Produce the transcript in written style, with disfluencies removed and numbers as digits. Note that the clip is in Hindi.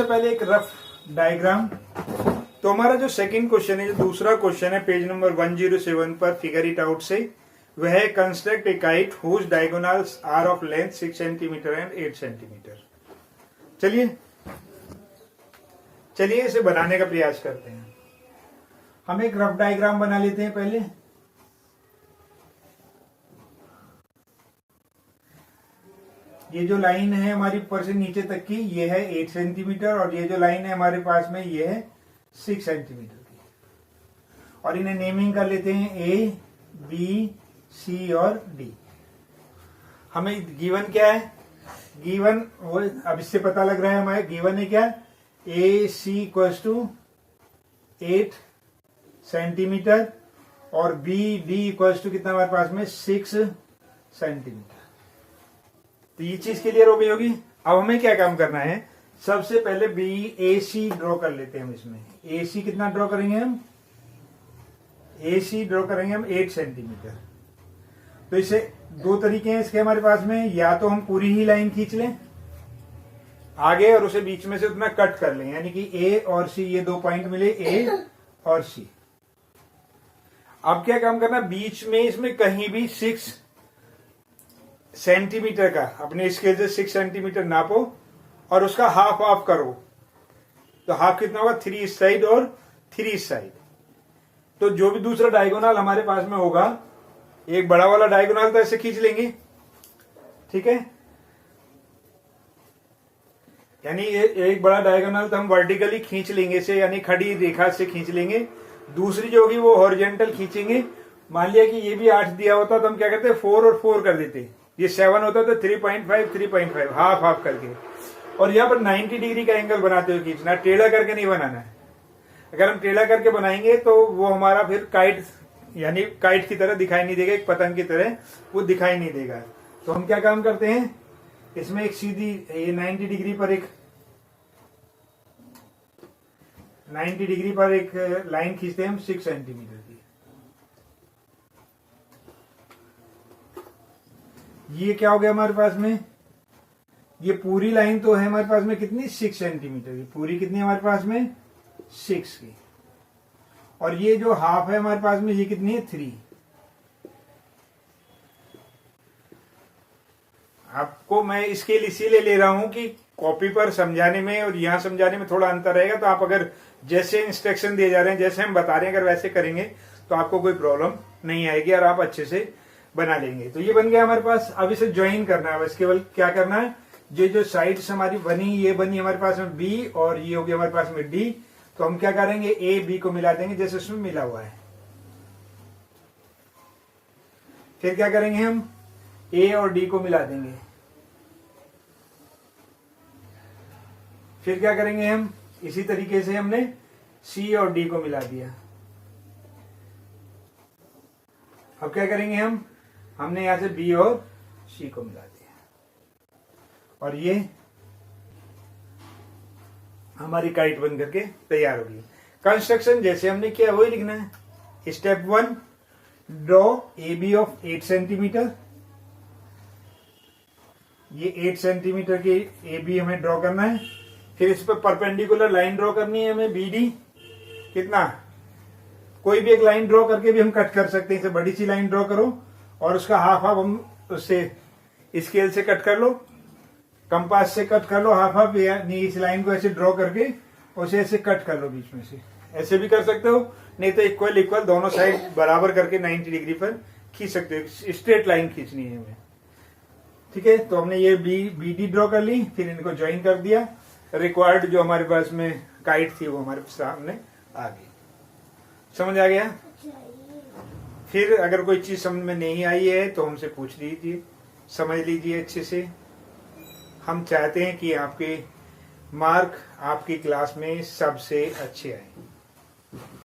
पहले एक रफ डायग्राम। तो हमारा जो सेकंड क्वेश्चन है, जो दूसरा क्वेश्चन है पेज नंबर 107 पर, फिगर इट आउट से, वह है construct a kite whose diagonals are of length 6 centimetre and 8 centimetre. चलिए इसे बनाने का प्रयास करते हैं। हम एक रफ डायग्राम बना लेते हैं पहले। ये जो लाइन है हमारी ऊपर से नीचे तक की, ये है 8 सेंटीमीटर, और ये जो लाइन है हमारे पास में, ये है 6 सेंटीमीटर की। और इन्हें नेमिंग कर लेते हैं ए, बी, सी और डी। हमें गिवन क्या है? गिवन वो अब इससे पता लग रहा है हमारे गिवन है क्या, ए सी इक्वल्स टू 8 सेंटीमीटर और बी डी इक्वल्स टू कितना हमारे पास में 6 सेंटीमीटर। तो ये चीज क्लियर हो गई होगी। अब हमें क्या काम करना है, सबसे पहले बी ए सी ड्रॉ कर लेते हैं हम। इसमें ए सी कितना ड्रॉ करेंगे हम? ए सी ड्रॉ करेंगे हम 8 सेंटीमीटर। तो इसे दो तरीके हैं इसके हमारे पास में, या तो हम पूरी ही लाइन खींच लें आगे और उसे बीच में से उतना कट कर लें, यानी कि ए और सी, ये दो पॉइंट मिले ए और सी। अब क्या काम करना, बीच में इसमें कहीं भी 6 सेंटीमीटर का अपने स्केल से 6 सेंटीमीटर नापो और उसका हाफ ऑफ करो। तो हाफ कितना होगा? 3 इस साइड और 3 इस साइड। तो जो भी दूसरा डायगोनल हमारे पास में होगा, एक बड़ा वाला डायगोनल तो ऐसे खींच लेंगे, ठीक है। यानी एक बड़ा डायगोनल तो हम वर्टिकली खींच लेंगे इसे, यानी खड़ी रेखा से खींच लेंगे। दूसरी जो होगी वो हॉरिजॉन्टल खींचेंगे। मान लिया कि ये भी 8 दिया होता तो हम क्या करते, 4 और 4 कर देते। ये 7 होता तो 3.5 3.5 हाफ हाफ करके। और यहाँ पर 90 डिग्री का एंगल बनाते हुए खींचना, टेढ़ा करके नहीं बनाना है। अगर हम टेढ़ा करके बनाएंगे तो वो हमारा फिर काइट, यानी काइट की तरह दिखाई नहीं देगा, एक पतंग की तरह वो दिखाई नहीं देगा। तो हम क्या काम करते हैं, इसमें एक सीधी ये 90 डिग्री पर एक लाइन खींचते हैं हम 6 सेंटीमीटर की। ये क्या हो गया हमारे पास में, ये पूरी लाइन तो है हमारे पास में कितनी, 6 सेंटीमीटर की। पूरी कितनी हमारे पास में, 6 की। और ये जो हाफ है हमारे पास में, ये कितनी है, 3। आपको मैं इसके लिए इसीलिए ले रहा हूं कि कॉपी पर समझाने में और यहां समझाने में थोड़ा अंतर रहेगा। तो आप अगर जैसे इंस्ट्रक्शन दिए जा रहे हैं, जैसे हम बता रहे हैं, अगर वैसे करेंगे तो आपको कोई प्रॉब्लम नहीं आएगी और आप अच्छे से बना लेंगे। तो ये बन गया हमारे पास। अब इसे ज्वाइन करना है बस, केवल क्या करना है, जो साइड्स हमारी बनी, ये बनी हमारे पास में बी और ये हो गया हमारे पास में डी। तो हम क्या करेंगे, ए बी को मिला देंगे जैसे उसमें मिला हुआ है। फिर क्या करेंगे, हम ए और डी को मिला देंगे। फिर क्या करेंगे, हम इसी तरीके से हमने सी और डी को मिला दिया। अब क्या करेंगे, हमने यहां से बी और सी को मिला दिया। और ये हमारी काइट बन करके तैयार होगी। कंस्ट्रक्शन जैसे हमने किया वही लिखना है। Step 1, draw A B of 8 centimetre. ये 8 सेंटीमीटर की ए बी हमें ड्रॉ करना है। फिर इस पर परपेंडिकुलर लाइन ड्रॉ करनी है हमें, बी डी। कितना, कोई भी एक लाइन ड्रॉ करके भी हम कट कर सकते हैं। इसे बड़ी सी लाइन ड्रॉ करो और उसका हाफ हाफ हम उससे स्केल से कट कर लो, कंपास से कट कर लो हाफ हाफ, यानी इस लाइन को ऐसे ड्रॉ करके उसे ऐसे कट कर लो बीच में से। ऐसे भी कर सकते हो, नहीं तो इक्वल दोनों साइड बराबर करके 90 डिग्री पर खींच सकते हो। स्ट्रेट लाइन खींचनी है हमें, ठीक है। तो हमने ये बी डी ड्रॉ कर ली, फिर इनको ज्वाइन कर दिया। रिक्वायर्ड जो हमारे पास में काइट थी वो हमारे सामने आ गई। समझ आ गया? फिर अगर कोई चीज समझ में नहीं आई है तो हमसे पूछ लीजिए, समझ लीजिए अच्छे से। हम चाहते हैं कि आपके मार्क आपकी क्लास में सबसे अच्छे आए।